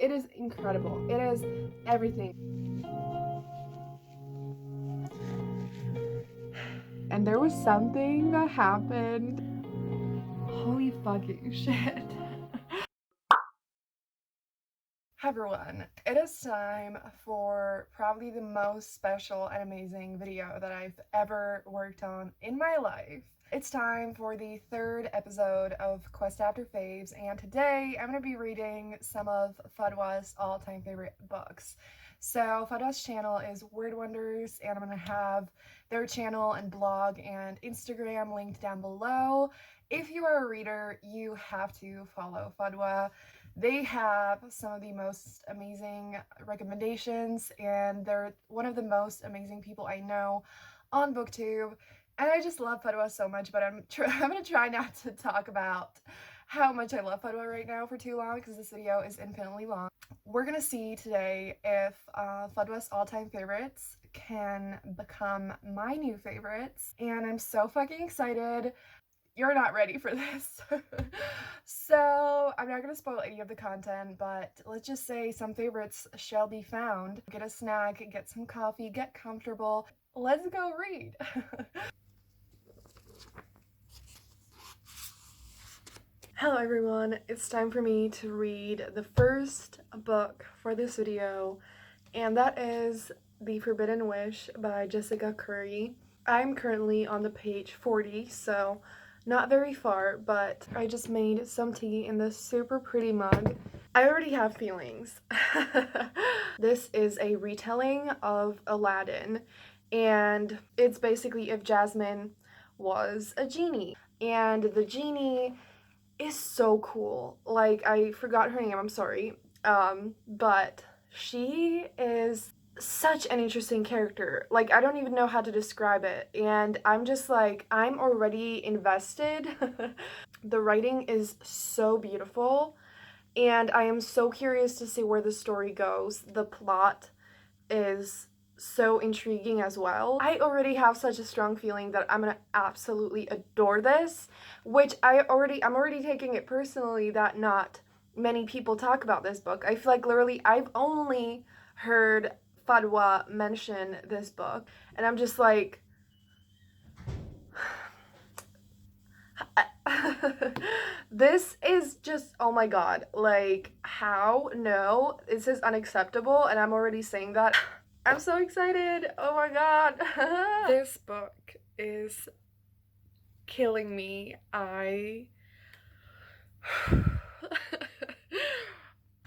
It is incredible. It is everything. And there was something that happened. Holy fucking shit. Hi everyone, it is time for probably the most special and amazing video that I've ever worked on in my life. It's time for the third episode of Quest After Faves, and today I'm going to be reading some of Fadwa's all-time favorite books. So Fadwa's channel is Word Wonders, and I'm going to have their channel and blog and Instagram linked down below. If you are a reader, you have to follow Fadwa. They have some of the most amazing recommendations, and they're one of the most amazing people I know on BookTube. And I just love Fadwa so much, but I'm going to try not to talk about how much I love Fadwa right now for too long, because this video is infinitely long. We're going to see today if Fadwa's all-time favorites can become my new favorites, and I'm so fucking excited. You're not ready for this. So I'm not gonna spoil any of the content, but let's just say some favorites shall be found. Get a snack, get some coffee, get comfortable. Let's go read. Hello everyone, it's time for me to read the first book for this video, and that is The Forbidden Wish by Jessica Curry. I'm currently on the page 40, so not very far, but I just made some tea in this super pretty mug. I already have feelings. This is a retelling of Aladdin, and it's basically if Jasmine was a genie, and the genie is so cool. Like, I forgot her name, I'm sorry, but she is such an interesting character. Like, I don't even know how to describe it, and I'm just like, I'm already invested. The writing is so beautiful, and I am so curious to see where the story goes. The plot is so intriguing as well. I already have such a strong feeling that I'm gonna absolutely adore this, which I'm already taking it personally that not many people talk about this book. I feel like literally I've only heard Fadwa mention this book, and I'm just like, this is just, oh my god, like, how? No, this is unacceptable, and I'm already saying that. I'm so excited, oh my god. This book is killing me. I'm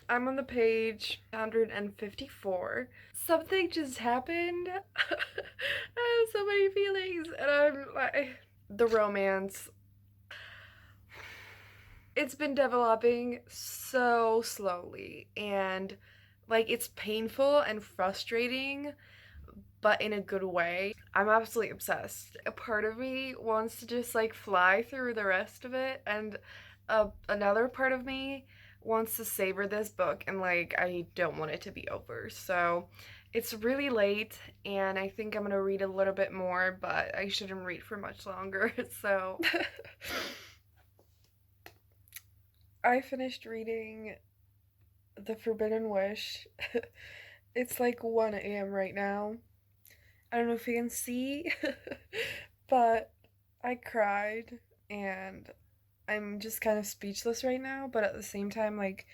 on the page 154. Something just happened. I have so many feelings, and I'm like, the romance. It's been developing so slowly, and like, it's painful and frustrating, but in a good way. I'm absolutely obsessed. A part of me wants to just like fly through the rest of it, and another part of me wants to savor this book, and like, I don't want it to be over. So it's really late, and I think I'm gonna read a little bit more, but I shouldn't read for much longer. So I finished reading The Forbidden Wish. It's like 1 a.m. right now. I don't know if you can see, but I cried, and I'm just kind of speechless right now, but at the same time, like,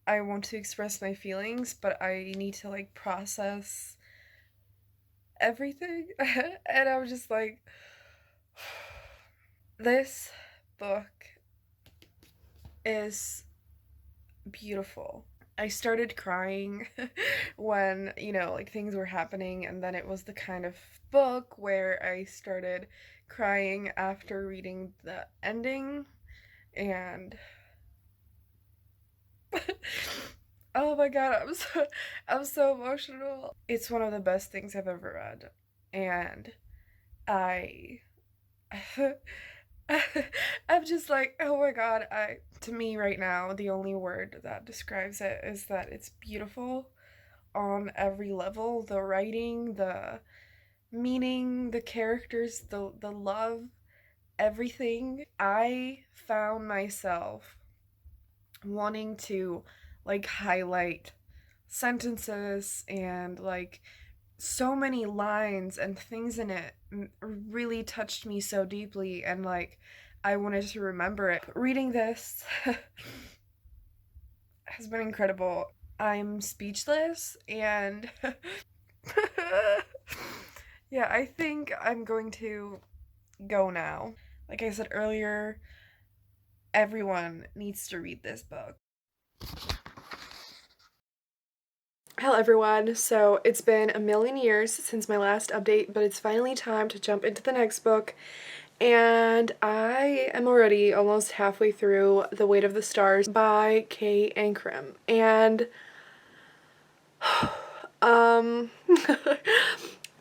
I want to express my feelings, but I need to, like, process everything, and I'm just like, this book is beautiful. I started crying when, you know, like, things were happening, and then it was the kind of book where I started crying after reading the ending, and oh my god, I'm so emotional. It's one of the best things I've ever read, and I I'm just like, oh my god, to me right now, the only word that describes it is that it's beautiful on every level. The writing, the meaning, the characters, the love, everything. I found myself wanting to like highlight sentences and like so many lines and things in it really touched me so deeply, and like I wanted to remember it. Reading this has been incredible. I'm speechless and yeah, I think I'm going to go now. Like I said earlier, everyone needs to read this book. Hello everyone, so it's been a million years since my last update, but it's finally time to jump into the next book, and I am already almost halfway through The Weight of the Stars by Kay Ankrum, and um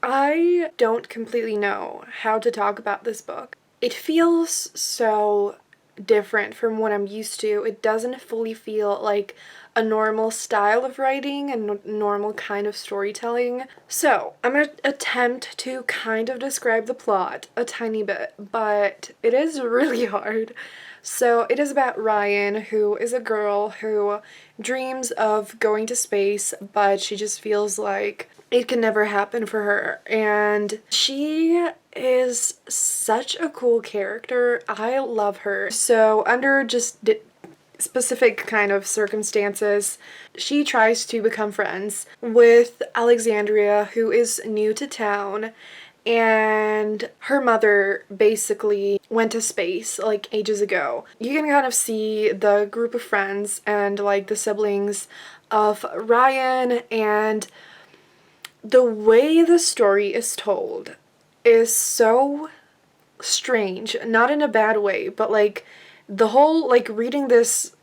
I don't completely know how to talk about this book. It feels so different from what I'm used to. It doesn't fully feel like a normal style of writing and normal kind of storytelling. So, I'm going to attempt to kind of describe the plot a tiny bit, but it is really hard. So, it is about Ryan, who is a girl who dreams of going to space, but she just feels like it can never happen for her. And she is such a cool character. I love her. So, under just specific kind of circumstances, she tries to become friends with Alexandria, who is new to town, and her mother basically went to space like ages ago. You can kind of see the group of friends and like the siblings of Ryan, and the way the story is told is so strange. Not in a bad way, but like the whole, like reading this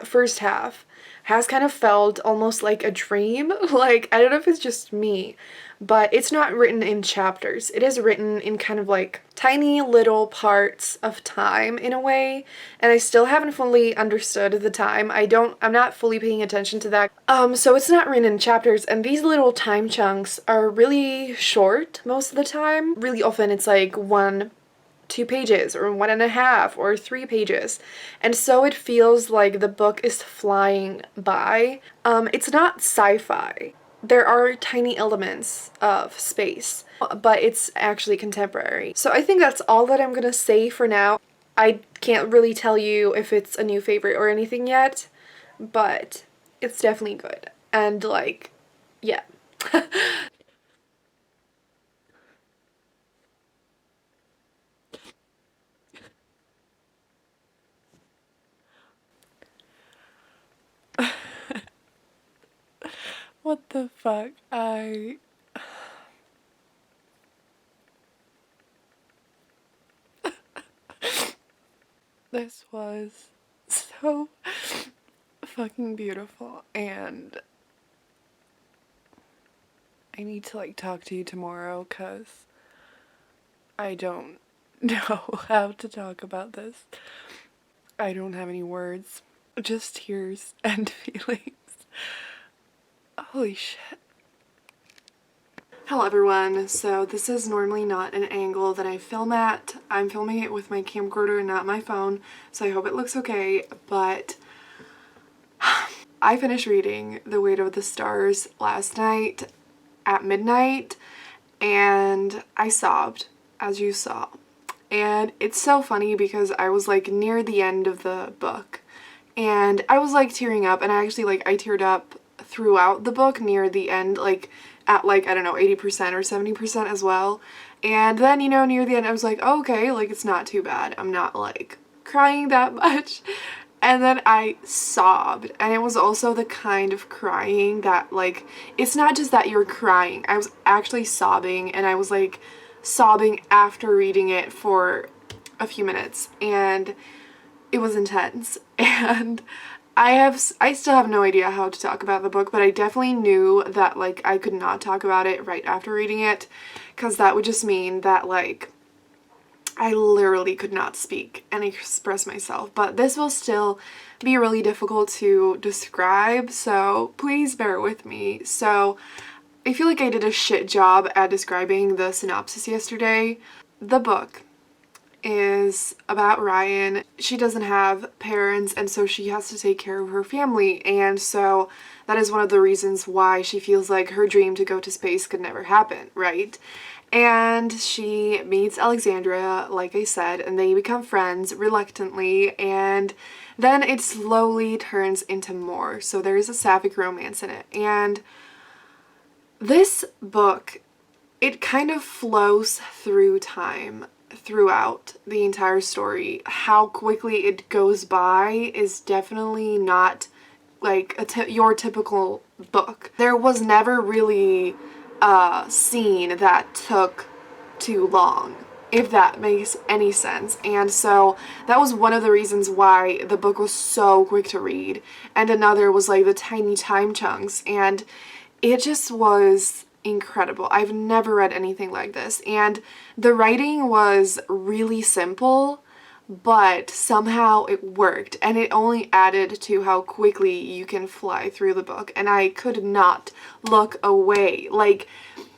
first half has kind of felt almost like a dream. Like, I don't know if it's just me, but it's not written in chapters. It is written in kind of like tiny little parts of time in a way, and I still haven't fully understood the time. I'm not fully paying attention to that. So it's not written in chapters, and these little time chunks are really short most of the time. Really often it's like 2 pages or 1.5 or 3 pages, and so it feels like the book is flying by. It's not sci-fi. There are tiny elements of space, but it's actually contemporary. So I think that's all that I'm gonna say for now. I can't really tell you if it's a new favorite or anything yet, but it's definitely good. And like, yeah. What the fuck? This was so fucking beautiful, and I need to like talk to you tomorrow because I don't know how to talk about this. I don't have any words, just tears and feelings. Holy shit. Hello everyone, so this is normally not an angle that I film at. I'm filming it with my camcorder and not my phone, so I hope it looks okay, but I finished reading The Weight of the Stars last night at midnight, and I sobbed, as you saw. And it's so funny because I was like near the end of the book, and I was like tearing up, and I teared up throughout the book near the end, like at like, I don't know, 80% or 70% as well. And then, you know, near the end I was like, oh, okay, like it's not too bad. I'm not like crying that much. And then I sobbed, and it was also the kind of crying that like, it's not just that you're crying. I was actually sobbing, and I was like sobbing after reading it for a few minutes, and it was intense. And I still have no idea how to talk about the book, but I definitely knew that like I could not talk about it right after reading it, because that would just mean that like I literally could not speak and express myself. But this will still be really difficult to describe, so please bear with me. So I feel like I did a shit job at describing the synopsis yesterday. The book is about Ryan. She doesn't have parents, and so she has to take care of her family, and so that is one of the reasons why she feels like her dream to go to space could never happen, right? And she meets Alexandria, like I said, and they become friends reluctantly, and then it slowly turns into more. So there is a sapphic romance in it. And this book, it kind of flows through time throughout the entire story. How quickly it goes by is definitely not like your typical book. There was never really a scene that took too long, if that makes any sense. And so that was one of the reasons why the book was so quick to read. And another was like the tiny time chunks, and it just was incredible. I've never read anything like this. And the writing was really simple, but somehow it worked, and it only added to how quickly you can fly through the book, and I could not look away. Like,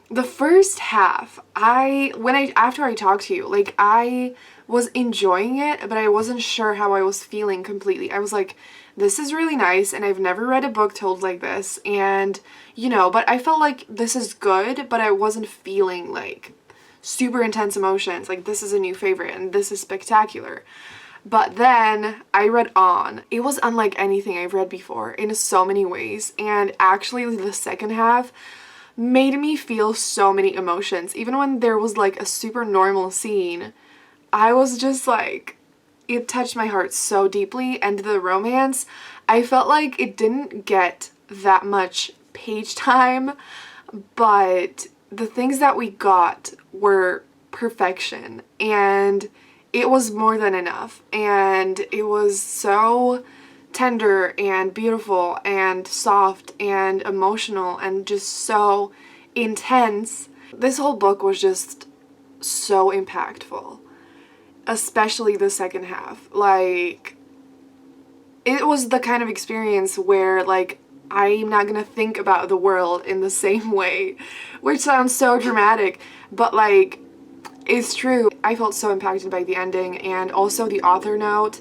the first half, after I talked to you, like, I was enjoying it, but I wasn't sure how I was feeling completely. I was like, this is really nice, and I've never read a book told like this, and, you know, but I felt like this is good, but I wasn't feeling like super intense emotions, like this is a new favorite and this is spectacular. But then I read on. It was unlike anything I've read before in so many ways, and actually the second half made me feel so many emotions. Even when there was like a super normal scene, I was just like, it touched my heart so deeply. And the romance, I felt like it didn't get that much page time, but the things that we got were perfection, and it was more than enough, and it was so tender and beautiful and soft and emotional and just so intense. This whole book was just so impactful, especially the second half. Like, it was the kind of experience where, like, I'm not gonna think about the world in the same way, which sounds so dramatic, but like, it's true. I felt so impacted by the ending, and also the author note.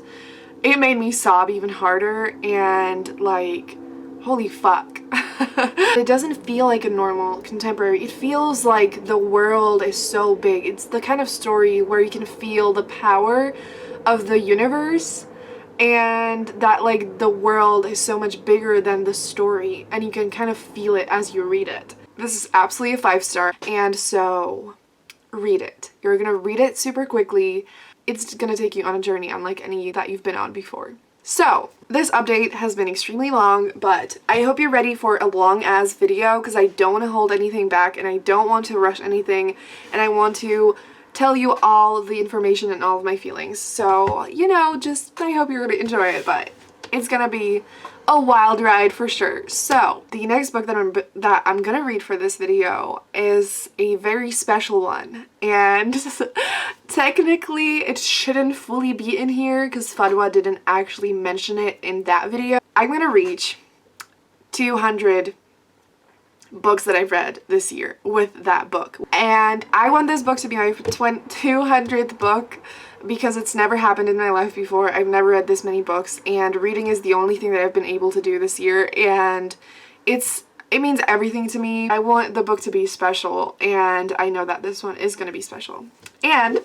It made me sob even harder, and like, holy fuck. It doesn't feel like a normal contemporary. It feels like the world is so big. It's the kind of story where you can feel the power of the universe, and that like the world is so much bigger than the story, and you can kind of feel it as you read it. This is absolutely a 5-star, and so read it. You're gonna read it super quickly. It's gonna take you on a journey unlike any that you've been on before. So this update has been extremely long, but I hope you're ready for a long ass video, because I don't want to hold anything back, and I don't want to rush anything, and I want to tell you all the information and all of my feelings. So, you know, just I hope you're gonna enjoy it, but it's gonna be a wild ride for sure. So the next book that I'm gonna read for this video is a very special one, and technically it shouldn't fully be in here because Fadwa didn't actually mention it in that video. I'm gonna reach 200 books that I've read this year with that book, and I want this book to be my 200th book because it's never happened in my life before. I've never read this many books, and reading is the only thing that I've been able to do this year, and it means everything to me. I want the book to be special, and I know that this one is going to be special. And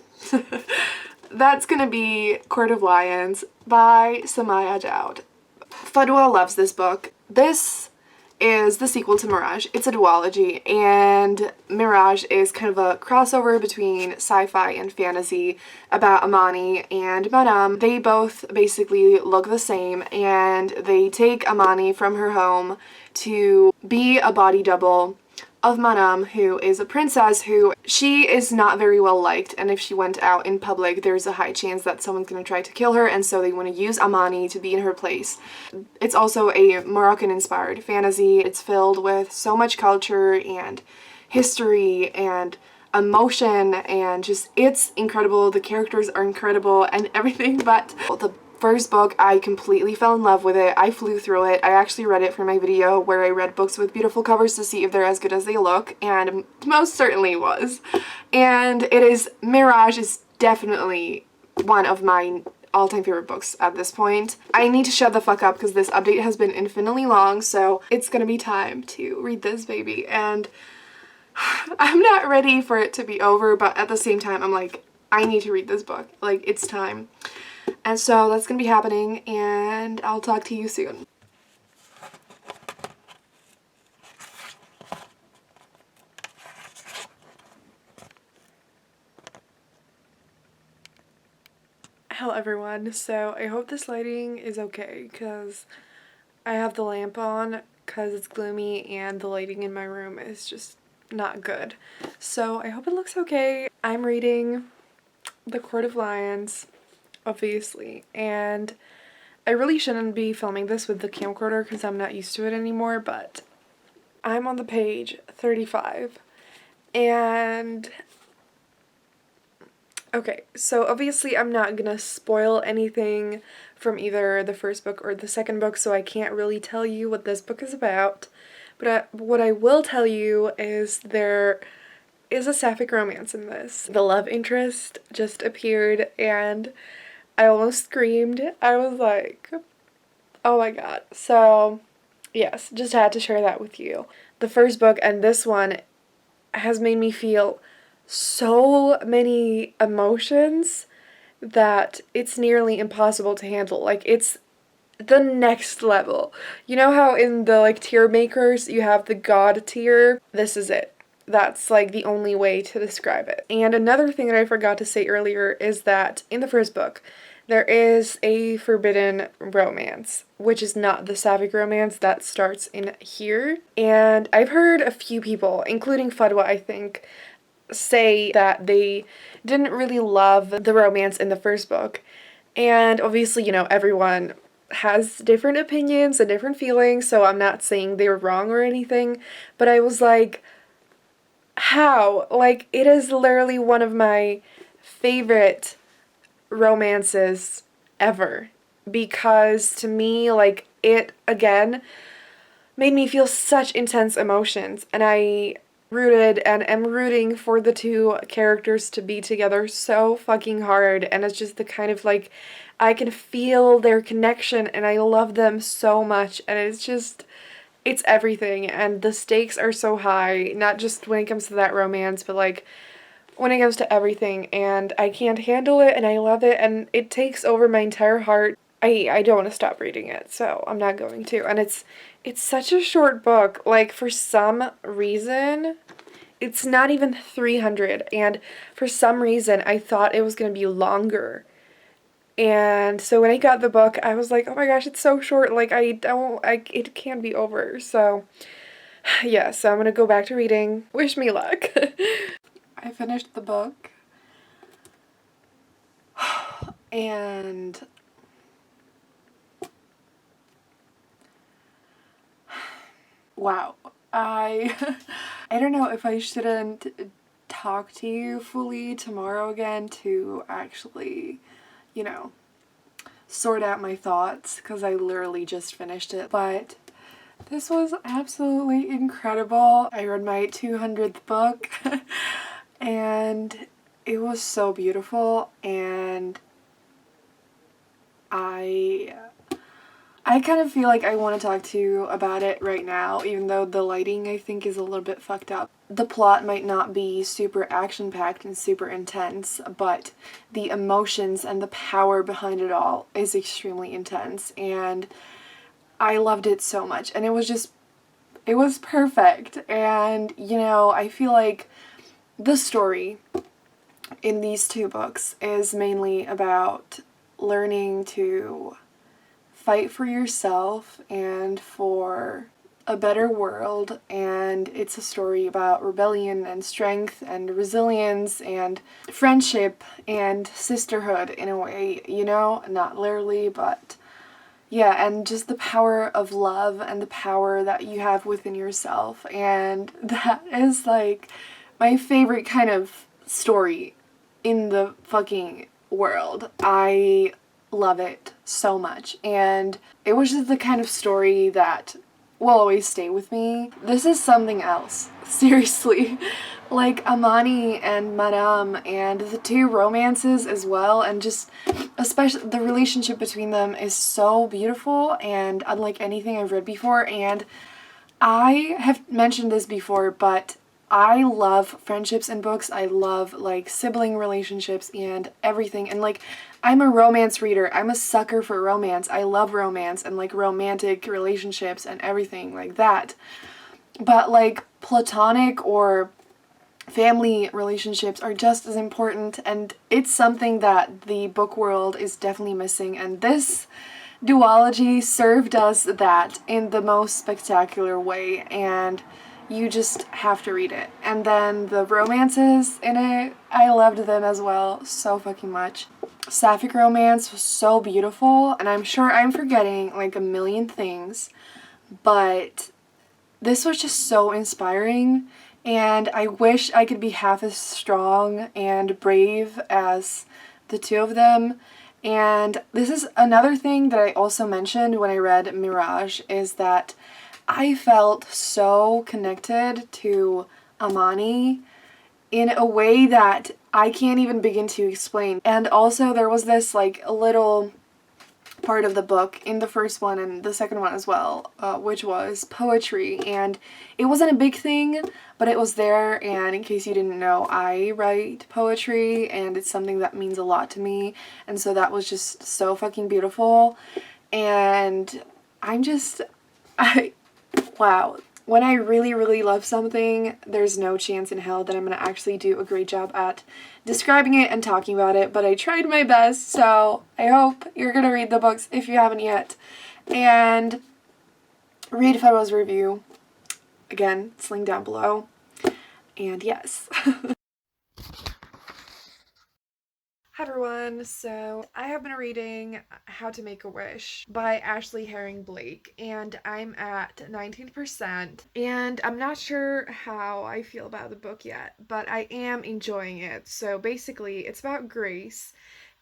that's going to be Court of Lions by Samaya Dowd. Fadwa loves this book. This is the sequel to Mirage. It's a duology, and Mirage is kind of a crossover between sci-fi and fantasy about Amani and Madame. They both basically look the same, and they take Amani from her home to be a body double of Madame, who is a princess who she is not very well liked, and if she went out in public there's a high chance that someone's going to try to kill her, and so they want to use Amani to be in her place. It's also a Moroccan inspired fantasy. It's filled with so much culture and history and emotion, and just it's incredible. The characters are incredible and everything, but the first book, I completely fell in love with it. I flew through it. I actually read it for my video where I read books with beautiful covers to see if they're as good as they look, and most certainly was. And it is, Mirage is definitely one of my all-time favorite books at this point. I need to shut the fuck up because this update has been infinitely long, so it's gonna be time to read this baby. And I'm not ready for it to be over, but at the same time, I'm like, I need to read this book. Like, it's time. And so that's gonna be happening, and I'll talk to you soon. Hello everyone, so I hope this lighting is okay because I have the lamp on because it's gloomy and the lighting in my room is just not good. So I hope it looks okay. I'm reading The Court of Lions, obviously, and I really shouldn't be filming this with the camcorder because I'm not used to it anymore, but I'm on the page 35, and okay, so obviously I'm not gonna spoil anything from either the first book or the second book, so I can't really tell you what this book is about, but what I will tell you is there is a sapphic romance in this. The love interest just appeared and I almost screamed. I was like, oh my god. So yes, just had to share that with you. The first book and this one has made me feel so many emotions that it's nearly impossible to handle. Like, it's the next level. You know how in the like tier makers you have the god tier? This is it. That's like the only way to describe it. And another thing that I forgot to say earlier is that in the first book there is a forbidden romance, which is not the sapphic romance that starts in here. And I've heard a few people, including Fadwa I think, say that they didn't really love the romance in the first book. And obviously, you know, everyone has different opinions and different feelings, so I'm not saying they were wrong or anything, but I was like, how? Like, it is literally one of my favorite romances ever, because to me, like, it again made me feel such intense emotions, and I rooted and am rooting for the two characters to be together so fucking hard, and it's just the kind of like, I can feel their connection and I love them so much, and it's just, it's everything, and the stakes are so high, not just when it comes to that romance, but like when it comes to everything, and I can't handle it and I love it and it takes over my entire heart. I don't want to stop reading it, so I'm not going to. And it's such a short book. Like, for some reason, it's not even 300, and for some reason I thought it was going to be longer. And so when I got the book, I was like, oh my gosh, it's so short, like, it can't be over. So yeah, so I'm gonna go back to reading. Wish me luck. I finished the book and wow, I don't know if I shouldn't talk to you fully tomorrow again to actually, you know, sort out my thoughts, because I literally just finished it, but this was absolutely incredible. I read my 200th book and it was so beautiful, and I kind of feel like I want to talk to you about it right now, even though the lighting I think is a little bit fucked up. The plot might not be super action-packed and super intense, but the emotions and the power behind it all is extremely intense, and I loved it so much, and it was perfect. And, you know, I feel like the story in these two books is mainly about learning to fight for yourself and for a better world, and it's a story about rebellion and strength and resilience and friendship and sisterhood in a way, you know, not literally, but yeah, and just the power of love and the power that you have within yourself. And that is like my favorite kind of story in the fucking world. I love it so much, and it was just the kind of story that will always stay with me. This is something else. Seriously. Like Amani and Madame and the two romances as well, and just especially the relationship between them is so beautiful and unlike anything I've read before. And I have mentioned this before, but I love friendships in books. I love like sibling relationships and everything. And like, I'm a romance reader. I'm a sucker for romance. I love romance and like romantic relationships and everything like that. But like platonic or family relationships are just as important, and it's something that the book world is definitely missing. And this duology served us that in the most spectacular way, and you just have to read it. And then the romances in it, I loved them as well so fucking much. Sapphic romance was so beautiful, and I'm sure I'm forgetting like a million things, but this was just so inspiring, and I wish I could be half as strong and brave as the two of them. And this is another thing that I also mentioned when I read Mirage, is that I felt so connected to Amani in a way that I can't even begin to explain. And also there was this like a little part of the book in the first one and the second one as well, which was poetry. And it wasn't a big thing, but it was there. And in case you didn't know, I write poetry and it's something that means a lot to me. And so that was just so fucking beautiful. And I'm just, I, wow. When I really, really love something, there's no chance in hell that I'm going to actually do a great job at describing it and talking about it, but I tried my best, so I hope you're going to read the books if you haven't yet. And read Fadwa's review. Again, it's linked down below. And yes. Hi everyone, so I have been reading How to Make a Wish by Ashley Herring Blake, and I'm at 19%, and I'm not sure how I feel about the book yet, but I am enjoying it. So basically it's about Grace,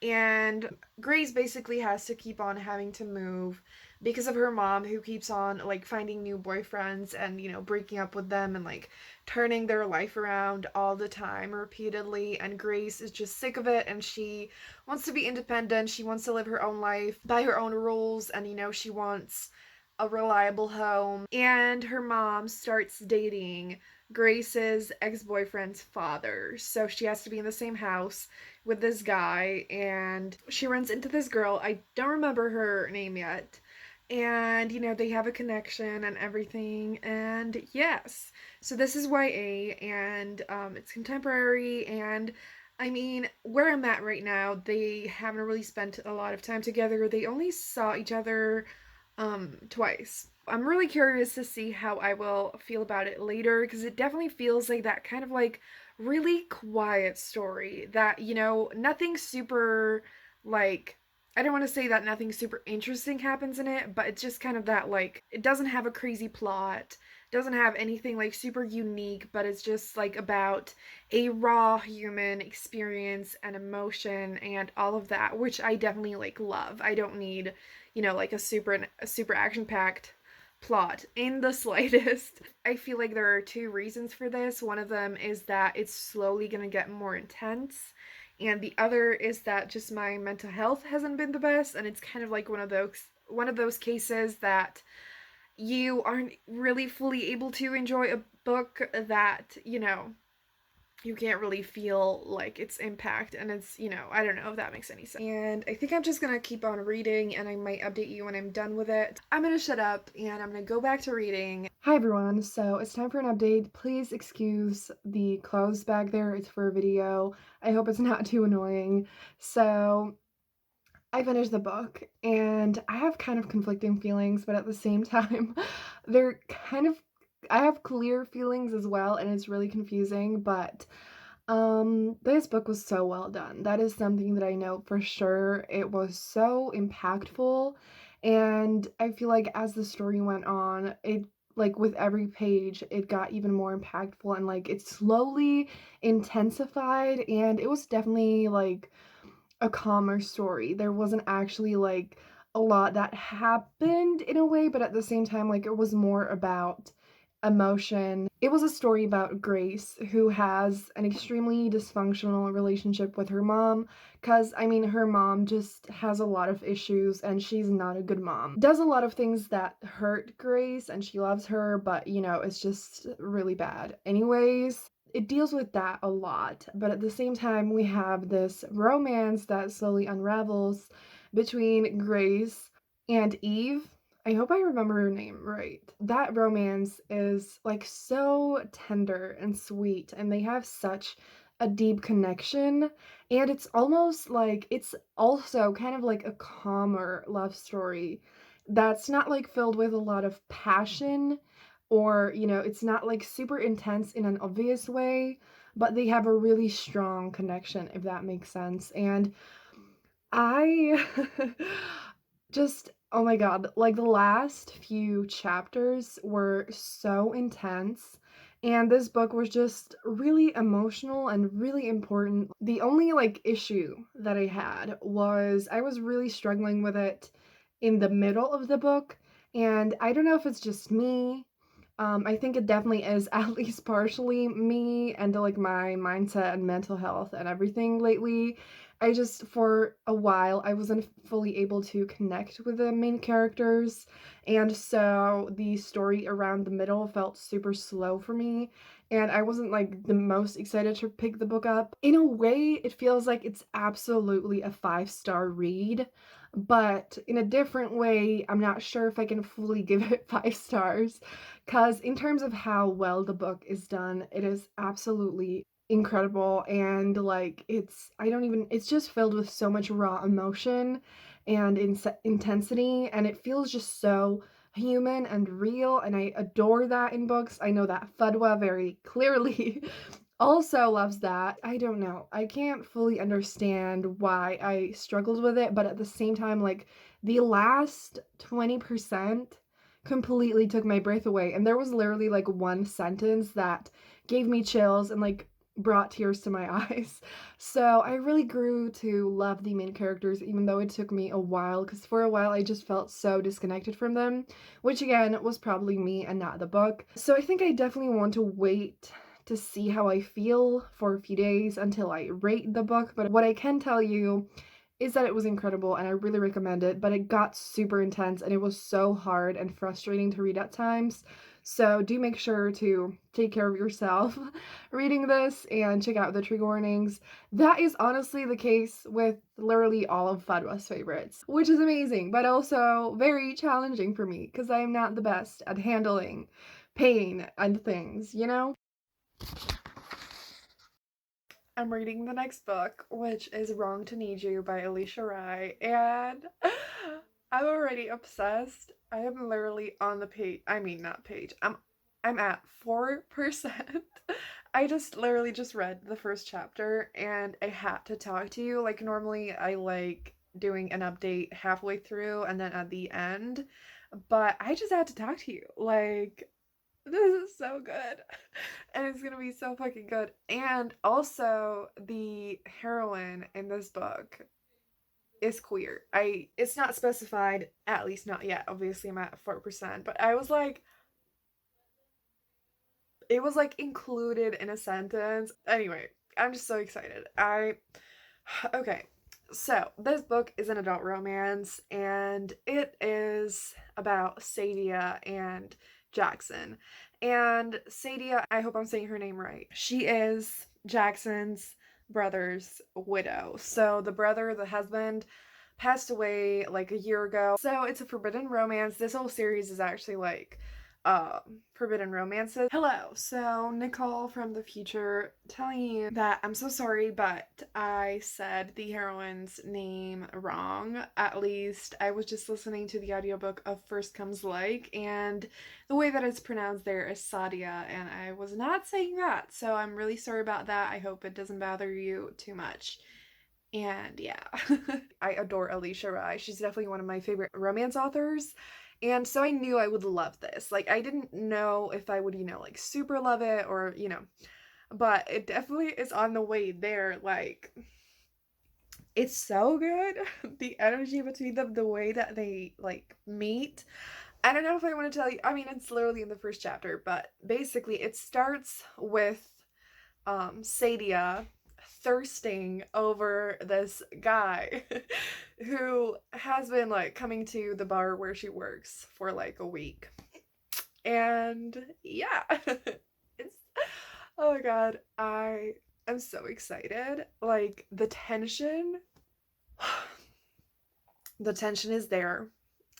and Grace basically has to keep on having to move because of her mom, who keeps on like finding new boyfriends and, you know, breaking up with them and like turning their life around all the time repeatedly. And Grace is just sick of it, and she wants to be independent. She wants to live her own life by her own rules, and, you know, she wants a reliable home. And her mom starts dating Grace's ex-boyfriend's father, so she has to be in the same house with this guy, and she runs into this girl. I don't remember her name yet. And, you know, they have a connection and everything. And yes, so this is YA, and it's contemporary. And I mean, where I'm at right now, they haven't really spent a lot of time together. They only saw each other twice. I'm really curious to see how I will feel about it later, because it definitely feels like that kind of like really quiet story that, you know, nothing super like, I don't want to say that nothing super interesting happens in it, but it's just kind of that like, it doesn't have a crazy plot, doesn't have anything like super unique, but it's just like about a raw human experience and emotion and all of that, which I definitely like love. I don't need, you know, like a super action packed plot in the slightest. I feel like there are two reasons for this. One of them is that it's slowly going to get more intense, and the other is that just my mental health hasn't been the best, and it's kind of like one of those cases that you aren't really fully able to enjoy a book that, you know, you can't really feel like its impact, and it's, you know, I don't know if that makes any sense. And I think I'm just gonna keep on reading, and I might update you when I'm done with it. I'm gonna shut up and I'm gonna go back to reading. Hi everyone, so it's time for an update. Please excuse the clothes back there, it's for a video. I hope it's not too annoying. So I finished the book, and I have kind of conflicting feelings, but at the same time, they're kind of, I have clear feelings as well, and it's really confusing. But this book was so well done. That is something that I know for sure. It was so impactful, and I feel like as the story went on, it, like with every page, it got even more impactful, and like it slowly intensified, and it was definitely like a calmer story. There wasn't actually like a lot that happened in a way, but at the same time, like, it was more about emotion. It was a story about Grace, who has an extremely dysfunctional relationship with her mom, because, I mean, her mom just has a lot of issues, and she's not a good mom. Does a lot of things that hurt Grace, and she loves her, but, you know, it's just really bad. Anyways, it deals with that a lot, but at the same time, we have this romance that slowly unravels between Grace and Eve. I hope I remember her name right. That romance is like so tender and sweet, and they have such a deep connection. And it's almost like it's also kind of like a calmer love story that's not like filled with a lot of passion, or, you know, it's not like super intense in an obvious way, but they have a really strong connection, if that makes sense. And I just, oh my god, like the last few chapters were so intense, and this book was just really emotional and really important. The only like issue that I had was I was really struggling with it in the middle of the book, and I don't know if it's just me. I think it definitely is at least partially me and like my mindset and mental health and everything lately. I just, for a while, I wasn't fully able to connect with the main characters, and so the story around the middle felt super slow for me, and I wasn't like the most excited to pick the book up. In a way, it feels like it's absolutely a 5-star read, but in a different way, I'm not sure if I can fully give it 5 stars, because in terms of how well the book is done, it is absolutely incredible. And like it's just filled with so much raw emotion and intensity, and it feels just so human and real, and I adore that in books. I know that Fadwa very clearly also loves that. I don't know, I can't fully understand why I struggled with it, but at the same time, like, the last 20% completely took my breath away, and there was literally like one sentence that gave me chills and like brought tears to my eyes. So I really grew to love the main characters, even though it took me a while, because for a while I just felt so disconnected from them, which again was probably me and not the book. So I think I definitely want to wait to see how I feel for a few days until I rate the book. But what I can tell you is that it was incredible and I really recommend it, but it got super intense and it was so hard and frustrating to read at times. So do make sure to take care of yourself reading this and check out the trigger warnings. That is honestly the case with literally all of Fadwa's favorites, which is amazing, but also very challenging for me because I am not the best at handling pain and things, you know? I'm reading the next book, which is Wrong to Need You by Alicia Rai, and I'm already obsessed. I am literally on the page. I mean, not page. I'm at 4%. I just literally just read the first chapter and I had to talk to you. Like normally I like doing an update halfway through and then at the end, but I just had to talk to you. Like this is so good. And it's gonna be so fucking good. And also the heroine in this book is queer. It's not specified, at least not yet. Obviously I'm at 4%, but I was like it was like included in a sentence. Anyway, I'm just so excited. I okay. So, this book is an adult romance and it is about Sadia and Jackson. And Sadia, I hope I'm saying her name right. She is Jackson's brother's widow. So, the brother, the husband, passed away like a year ago. So, it's a forbidden romance. This whole series is actually like forbidden romances. Hello, so Nicole from the future telling you that I'm so sorry, but I said the heroine's name wrong. At least I was just listening to the audiobook of First Comes Like, and the way that it's pronounced there is Sadia, and I was not saying that, so I'm really sorry about that. I hope it doesn't bother you too much. And yeah, I adore Alicia Rai. She's definitely one of my favorite romance authors. And so I knew I would love this. Like, I didn't know if I would, you know, like super love it or, you know, but it definitely is on the way there. Like, It's so good. The energy between them, the way that they like meet. I don't know if I want to tell you. I mean, it's literally in the first chapter, but basically it starts with Sadia thirsting over this guy who has been like coming to the bar where she works for like a week. And yeah, it's oh my god, I am so excited. Like the tension is there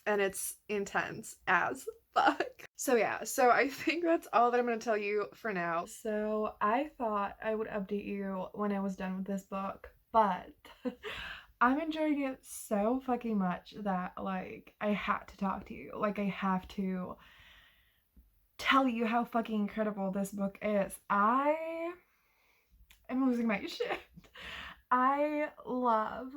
and it's intense as fuck. So yeah, so I think that's all that I'm going to tell you for now. So I thought I would update you when I was done with this book, but I'm enjoying it so fucking much that like I had to talk to you. Like I have to tell you how fucking incredible this book is. I am losing my shit. I love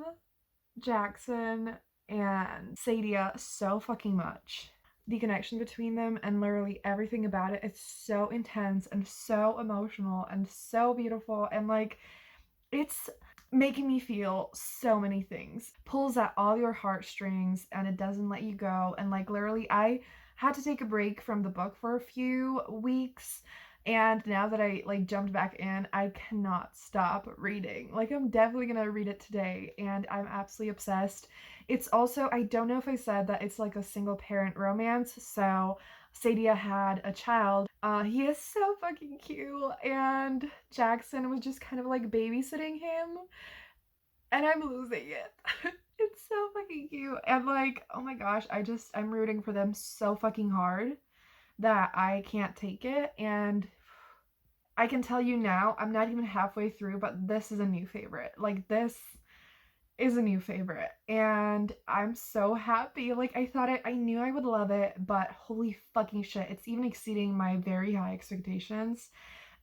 Jackson and Sadia so fucking much. The connection between them and literally everything about it is so intense and so emotional and so beautiful, and like it's making me feel so many things. Pulls at all your heartstrings and it doesn't let you go. And like literally I had to take a break from the book for a few weeks, and now that I like jumped back in, I cannot stop reading. Like I'm definitely gonna read it today and I'm absolutely obsessed. It's also, I don't know if I said that it's like a single parent romance. So Sadia had a child. He is so fucking cute, and Jackson was just kind of like babysitting him, and I'm losing it. It's so fucking cute, and like, oh my gosh, I'm rooting for them so fucking hard that I can't take it, and I can tell you now, I'm not even halfway through, but this is a new favorite. Like, this is a new favorite, and I'm so happy. Like I knew I would love it, but holy fucking shit, it's even exceeding my very high expectations,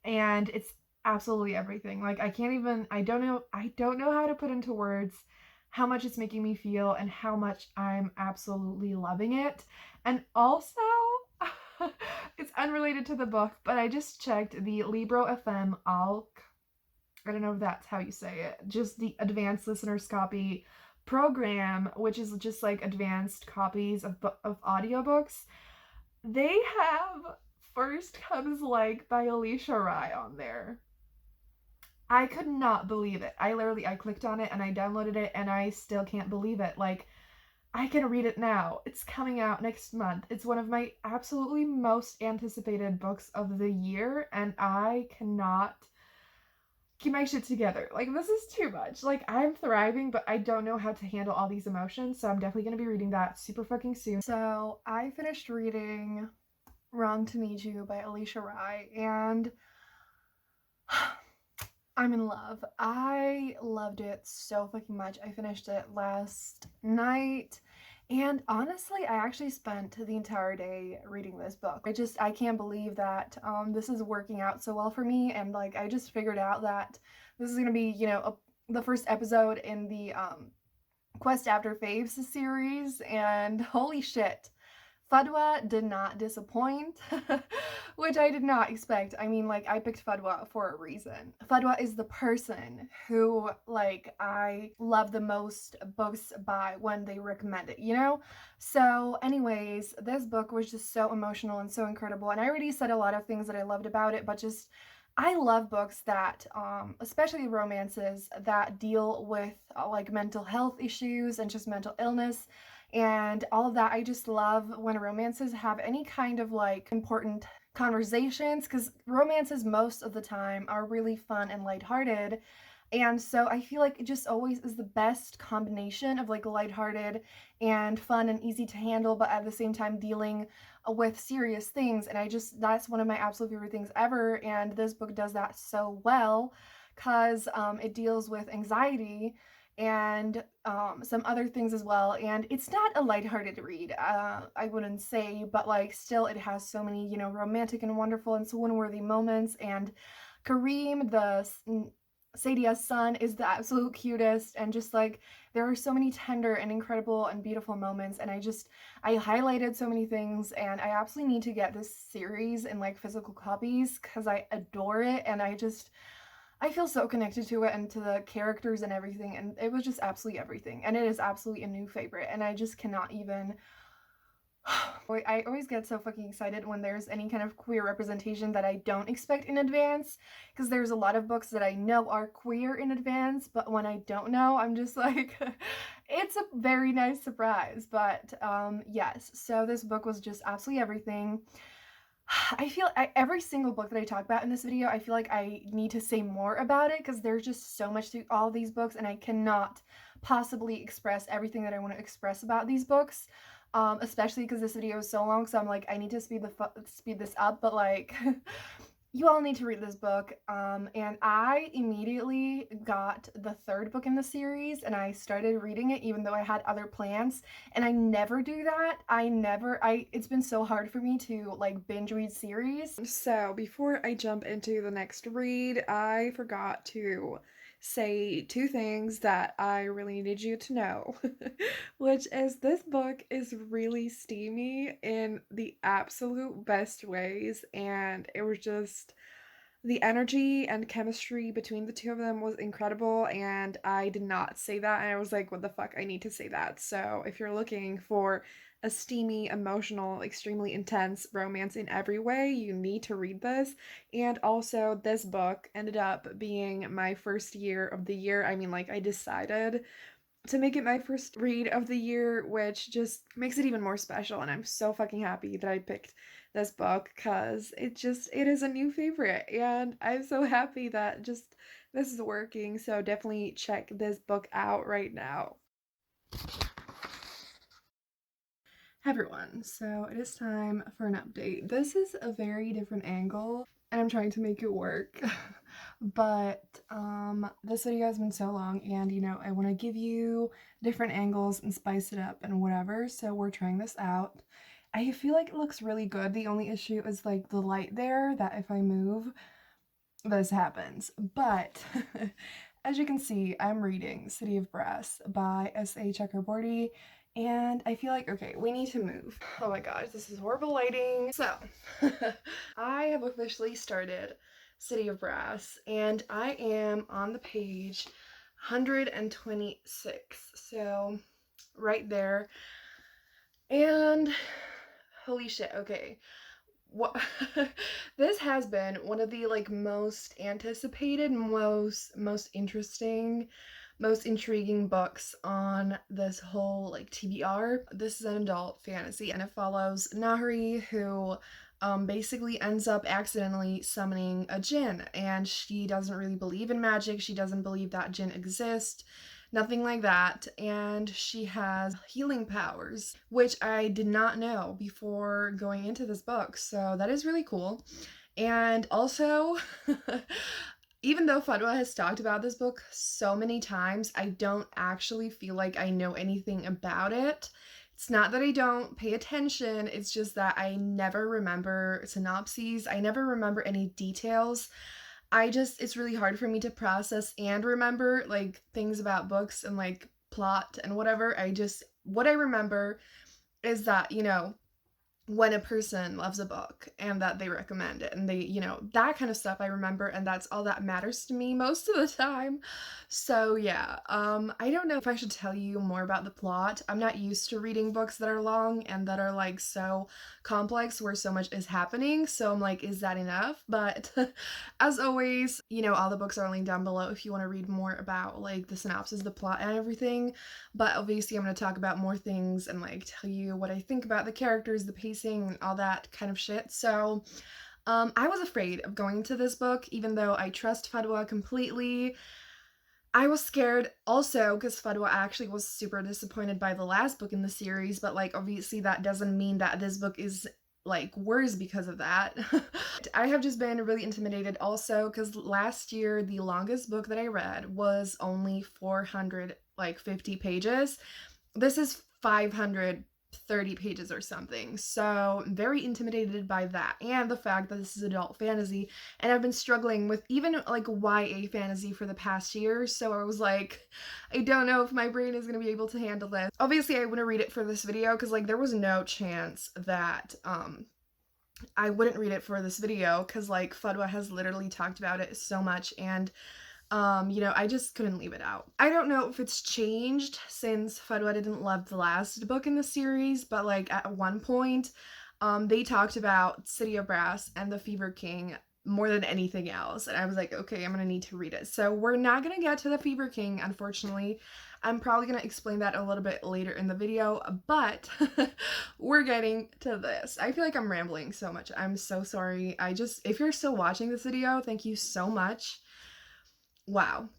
and it's absolutely everything. Like I don't know how to put into words how much it's making me feel and how much I'm absolutely loving it. And also it's unrelated to the book, but I just checked the Libro FM ALC, I don't know if that's how you say it, just the advanced listener's copy program, which is just like advanced copies of audiobooks. They have First Comes Like by Alicia Rai on there. I could not believe it. I clicked on it and I downloaded it and I still can't believe it. Like, I can read it now. It's coming out next month. It's one of my absolutely most anticipated books of the year, and I cannot keep my shit together. Like, this is too much. Like, I'm thriving, but I don't know how to handle all these emotions, so I'm definitely gonna be reading that super fucking soon. So, I finished reading Wrong to Need You by Alicia Rai, and I'm in love. I loved it so fucking much. I finished it last night. And honestly, I actually spent the entire day reading this book. I can't believe that this is working out so well for me. And like, I just figured out that this is gonna be, the first episode in the Quest After Faves series. And holy shit, Fadwa did not disappoint, which I did not expect. I mean, like, I picked Fadwa for a reason. Fadwa is the person who, like, I love the most books by when they recommend it, you know? So, anyways, this book was just so emotional and so incredible, and I already said a lot of things that I loved about it, but just, I love books that, especially romances, that deal with, like, mental health issues and just mental illness and all of that. I just love when romances have any kind of like important conversations, because romances most of the time are really fun and lighthearted. And so I feel like it just always is the best combination of like lighthearted and fun and easy to handle, but at the same time dealing with serious things. And that's one of my absolute favorite things ever. And this book does that so well because it deals with anxiety and some other things as well. And it's not a lighthearted read, I wouldn't say, but like still it has so many, romantic and wonderful and swoon-worthy moments. And Kareem, Sadia's son, is the absolute cutest, and just like there are so many tender and incredible and beautiful moments, and I highlighted so many things, and I absolutely need to get this series in like physical copies because I adore it, and I feel so connected to it and to the characters and everything, and it was just absolutely everything, and it is absolutely a new favorite, and I just cannot even I always get so fucking excited when there's any kind of queer representation that I don't expect in advance, because there's a lot of books that I know are queer in advance, but when I don't know, I'm just like, it's a very nice surprise. But yes, so this book was just absolutely everything. I feel every single book that I talk about in this video, I feel like I need to say more about it because there's just so much to all these books, and I cannot possibly express everything that I want to express about these books. Especially because this video is so long, so I'm like, I need to speed this up, but like, you all need to read this book. And I immediately got the third book in the series and I started reading it even though I had other plans, and I never do that. It's been so hard for me to like binge read series. So before I jump into the next read, I forgot to say two things that I really needed you to know, which is this book is really steamy in the absolute best ways, and it was just the energy and chemistry between the two of them was incredible, and I did not say that, and I was like, what the fuck, I need to say that. So if you're looking for a steamy, emotional, extremely intense romance in every way, you need to read this. And also, this book ended up being my first year of the year. I mean, like, I decided to make it my first read of the year, which just makes it even more special, and I'm so fucking happy that I picked this book because it is a new favorite, and I'm so happy that just this is working. So definitely check this book out right now. Hey everyone, so it is time for an update. This is a very different angle and I'm trying to make it work. But this video has been so long, and you know, I want to give you different angles and spice it up and whatever, so we're trying this out. I feel like it looks really good. The only issue is like the light there, that if I move, this happens. But as you can see, I'm reading City of Brass by S.A. Chakraborty, and I feel like, okay, we need to move. Oh my gosh, this is horrible lighting. So, I have officially started City of Brass, and I am on the page 126. So, right there. And holy shit, okay. What this has been one of the like most anticipated, most interesting, most intriguing books on this whole like TBR. This is an adult fantasy, and it follows Nahari, who basically ends up accidentally summoning a djinn, and she doesn't really believe in magic. She doesn't believe that djinn exist, nothing like that, and she has healing powers, which I did not know before going into this book, so that is really cool. And also, even though Fadwa has talked about this book so many times, I don't actually feel like I know anything about it. It's not that I don't pay attention, it's just that I never remember synopses, I never remember any details. It's really hard for me to process and remember like things about books and like plot and whatever. What I remember is that, you know, when a person loves a book and that they recommend it and they, you know, that kind of stuff I remember, and that's all that matters to me most of the time. So yeah, I don't know if I should tell you more about the plot. I'm not used to reading books that are long and that are like so complex where so much is happening, so I'm like, is that enough? But as always, you know, all the books are linked down below if you want to read more about like the synopsis, the plot, and everything. But obviously I'm going to talk about more things and like tell you what I think about the characters, the pacing, and all that kind of shit. So I was afraid of going into this book, even though I trust Fadwa completely. I was scared also because Fadwa actually was super disappointed by the last book in the series, but like obviously that doesn't mean that this book is like worse because of that. I have just been really intimidated also because last year the longest book that I read was only 450 pages. This is 530 pages or something, so I'm very intimidated by that and the fact that this is adult fantasy, and I've been struggling with even like YA fantasy for the past year, so I was like, I don't know if my brain is going to be able to handle this. Obviously I want to read it for this video because like there was no chance that I wouldn't read it for this video because like Fadwa has literally talked about it so much, and you know, I just couldn't leave it out. I don't know if it's changed since Fadwa didn't love the last book in the series, but like at one point, they talked about City of Brass and the Fever King more than anything else. And I was like, okay, I'm gonna need to read it. So we're not gonna get to the Fever King, unfortunately. I'm probably gonna explain that a little bit later in the video, but we're getting to this. I feel like I'm rambling so much. I'm so sorry. If you're still watching this video, thank you so much. Wow.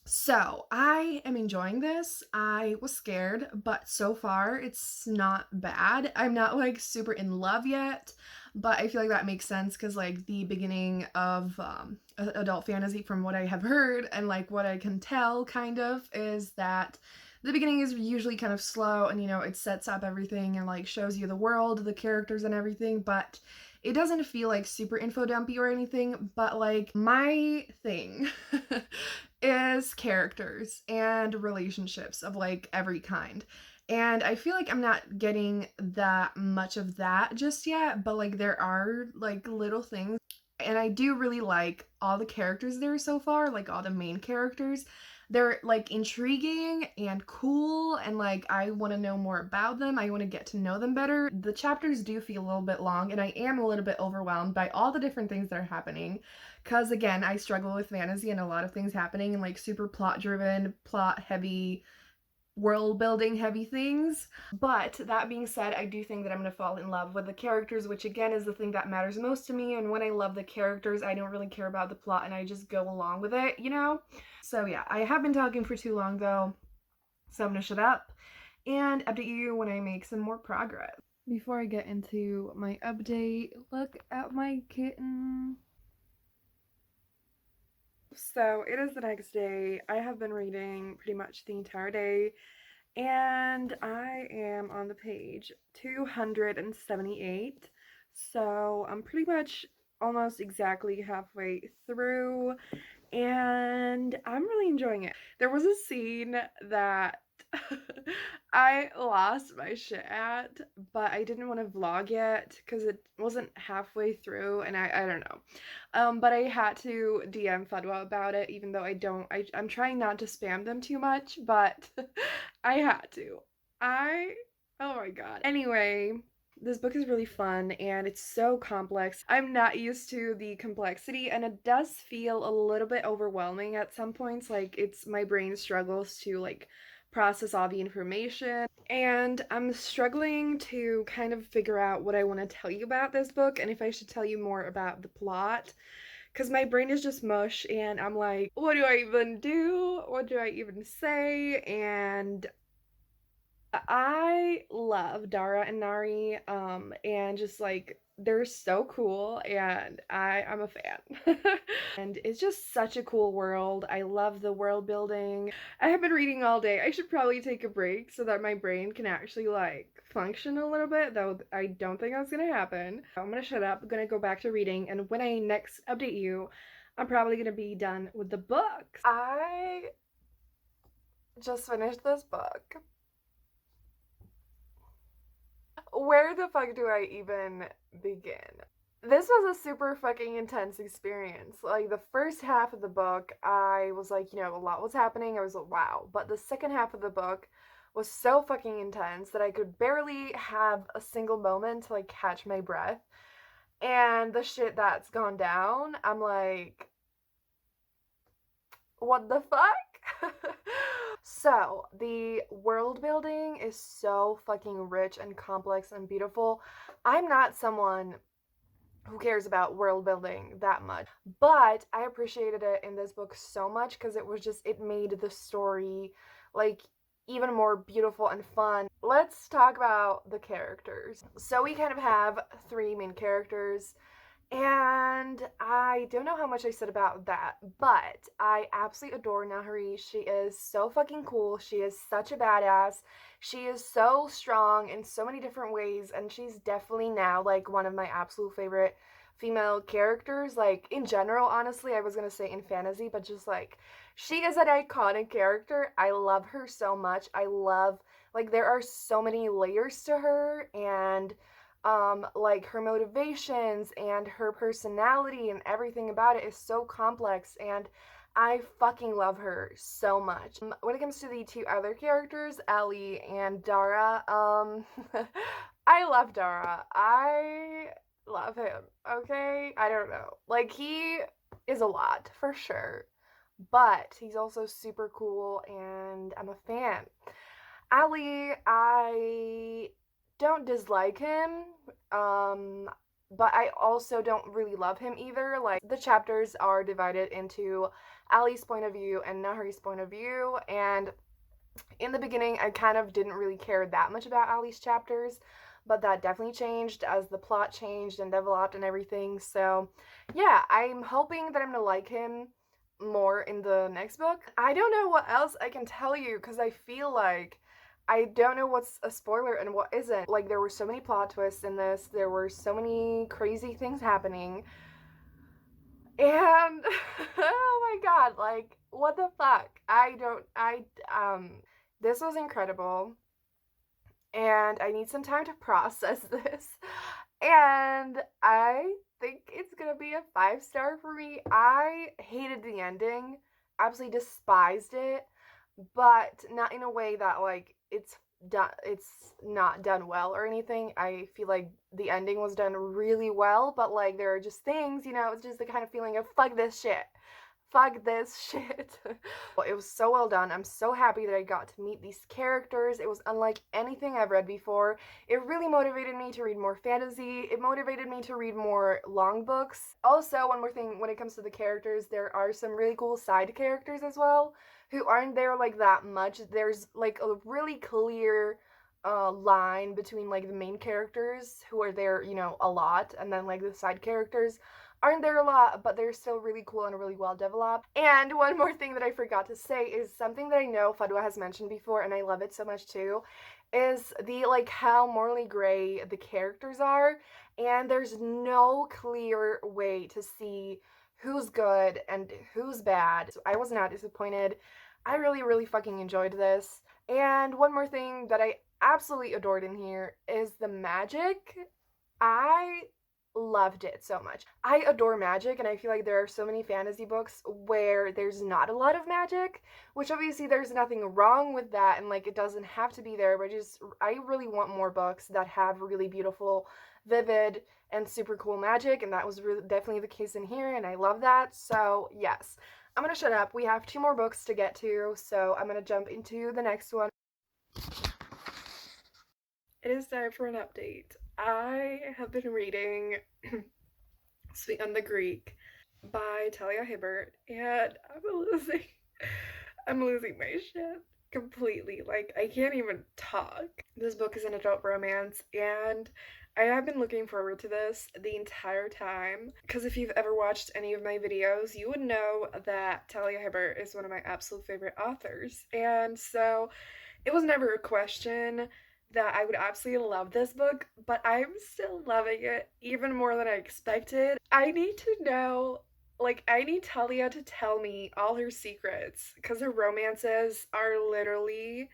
So I am enjoying this. I was scared, but so far it's not bad. I'm not like super in love yet, but I feel like that makes sense because like the beginning of adult fantasy, from what I have heard and like what I can tell, kind of, is that the beginning is usually kind of slow, and you know, it sets up everything and like shows you the world, the characters and everything, but it doesn't feel like super info dumpy or anything. But like my thing is characters and relationships of like every kind. And I feel like I'm not getting that much of that just yet, but like there are like little things. And I do really like all the characters there so far, like all the main characters. They're like intriguing and cool, and like I want to know more about them. I want to get to know them better. The chapters do feel a little bit long, and I am a little bit overwhelmed by all the different things that are happening. Because again, I struggle with fantasy and a lot of things happening and like super plot driven, plot heavy, world building heavy things. But that being said, I do think that I'm going to fall in love with the characters, which again is the thing that matters most to me. And when I love the characters, I don't really care about the plot and I just go along with it, you know? So yeah, I have been talking for too long though, so I'm going to shut up and update you when I make some more progress. Before I get into my update, look at my kitten. So it is the next day. I have been reading pretty much the entire day, and I am on the page 278. So I'm pretty much almost exactly halfway through, and I'm really enjoying it. There was a scene that I lost my shit at, but I didn't want to vlog yet because it wasn't halfway through, and I don't know. But I had to DM Fadwa about it, even though I'm trying not to spam them too much, but I had to. Oh my god. Anyway, this book is really fun and it's so complex. I'm not used to the complexity, and it does feel a little bit overwhelming at some points. Like my brain struggles to like process all the information, and I'm struggling to kind of figure out what I want to tell you about this book and if I should tell you more about the plot, because my brain is just mush and I'm like, what do I even do? What do I even say? And I love Dara and Nari, and just like they're so cool, and I'm a fan. And it's just such a cool world. I love the world building. I have been reading all day. I should probably take a break so that my brain can actually like function a little bit, though I don't think that's gonna happen. I'm gonna shut up. I'm gonna go back to reading, and when I next update you, I'm probably gonna be done with the book. I just finished this book. Where the fuck do I even begin? This was a super fucking intense experience. Like, the first half of the book, I was like, you know, a lot was happening. I was like, wow. But the second half of the book was so fucking intense that I could barely have a single moment to like catch my breath. And the shit that's gone down, I'm like, what the fuck? So, the world building is so fucking rich and complex and beautiful. I'm not someone who cares about world building that much, but I appreciated it in this book so much because it made the story like even more beautiful and fun. Let's talk about the characters. So, we kind of have three main characters. And I don't know how much I said about that, but I absolutely adore Nahari. She is so fucking cool. She is such a badass. She is so strong in so many different ways, and she's definitely now like one of my absolute favorite female characters. Like in general, honestly, I was gonna say in fantasy, but just like she is an iconic character. I love her so much. I love, like, there are so many layers to her, and like her motivations and her personality and everything about it is so complex, and I fucking love her so much. When it comes to the two other characters, Ellie and Dara, I love Dara. I love him, okay? I don't know. Like, he is a lot, for sure. But he's also super cool, and I'm a fan. Ali, I don't dislike him, um, but I also don't really love him either. Like, the chapters are divided into Ali's point of view and Nahari's point of view, and in the beginning, I kind of didn't really care that much about Ali's chapters, but that definitely changed as the plot changed and developed and everything. So, yeah, I'm hoping that I'm gonna like him more in the next book. I don't know what else I can tell you because I feel like I don't know what's a spoiler and what isn't. Like, there were so many plot twists in this, there were so many crazy things happening, and oh my god, like, what the fuck? This was incredible, and I need some time to process this. And I think it's gonna be a 5-star for me. I hated the ending, absolutely despised it, but not in a way that like it's not done well or anything. I feel like the ending was done really well, but like there are just things, it's just the kind of feeling of fuck this shit. Fuck this shit. Well, it was so well done. I'm so happy that I got to meet these characters. It was unlike anything I've read before. It really motivated me to read more fantasy. It motivated me to read more long books. Also, one more thing, when it comes to the characters, there are some really cool side characters as well who aren't there like that much. There's like a really clear line between like the main characters who are there, a lot, and then like the side characters aren't there a lot, but they're still really cool and really well developed. And one more thing that I forgot to say is something that I know Fadwa has mentioned before, and I love it so much too, is the like how morally gray the characters are, and there's no clear way to see who's good and who's bad. So I was not disappointed. I really, really fucking enjoyed this. And one more thing that I absolutely adored in here is the magic. I loved it so much. I adore magic, and I feel like there are so many fantasy books where there's not a lot of magic, which obviously there's nothing wrong with that, and like it doesn't have to be there, but I really want more books that have really beautiful, vivid, and super cool magic, and that was really definitely the case in here, and I love that. So yes, I'm gonna shut up. We have 2 more books to get to, so I'm gonna jump into the next one. It is time for an update. I have been reading Sweet on the Greek by Talia Hibbert, and I'm losing my shit completely. Like, I can't even talk. This book is an adult romance, and I have been looking forward to this the entire time, because if you've ever watched any of my videos, you would know that Talia Hibbert is one of my absolute favorite authors, and so it was never a question that I would absolutely love this book, but I'm still loving it even more than I expected. I need to know, like, I need Talia to tell me all her secrets because her romances are literally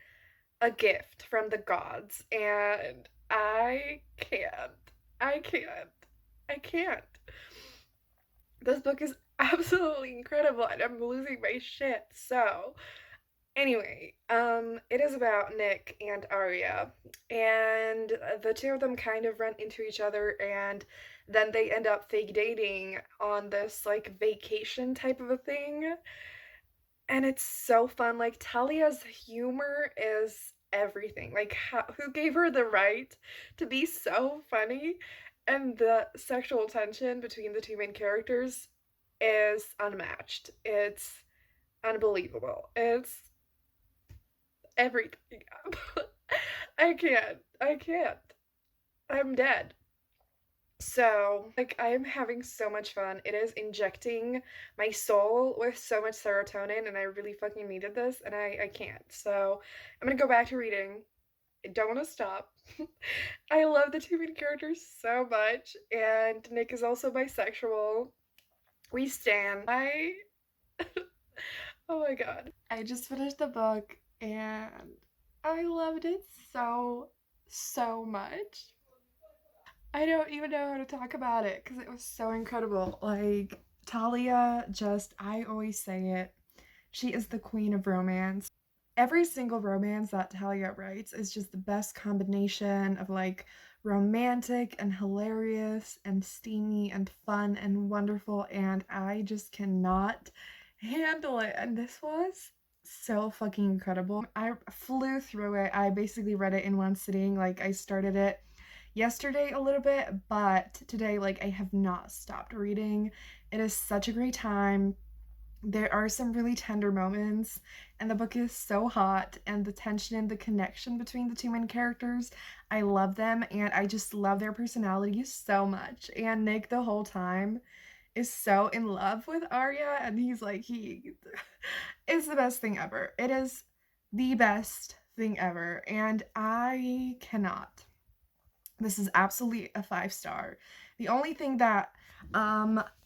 a gift from the gods, and I can't. I can't. I can't. This book is absolutely incredible, and I'm losing my shit. So, anyway, it is about Nick and Arya, and the two of them kind of run into each other, and then they end up fake dating on this like vacation type of a thing, and it's so fun. Like, Talia's humor is everything. Like, who gave her the right to be so funny? And the sexual tension between the two main characters is unmatched. It's unbelievable. It's everything. I can't. I can't. I'm dead. So, like, I'm having so much fun. It is injecting my soul with so much serotonin, and I really fucking needed this, and I can't. So, I'm gonna go back to reading. I don't want to stop. I love the two main characters so much, and Nick is also bisexual. We stan. Oh my god. I just finished the book, and I loved it so, so much. I don't even know how to talk about it because it was so incredible. Like, Talia, just, I always say it, she is the queen of romance. Every single romance that Talia writes is just the best combination of like romantic and hilarious and steamy and fun and wonderful, and I just cannot handle it. And this was so fucking incredible. I flew through it. I basically read it in one sitting. Like, I started it yesterday a little bit, but today, like, I have not stopped reading. It is such a great time. There are some really tender moments, and the book is so hot, and the tension, the connection between the two main characters, I love them, and I just love their personalities so much. And Nick, the whole time, is so in love with Arya, and he's like, he is the best thing ever. It is the best thing ever, and I cannot. This is absolutely a 5 star. The only thing that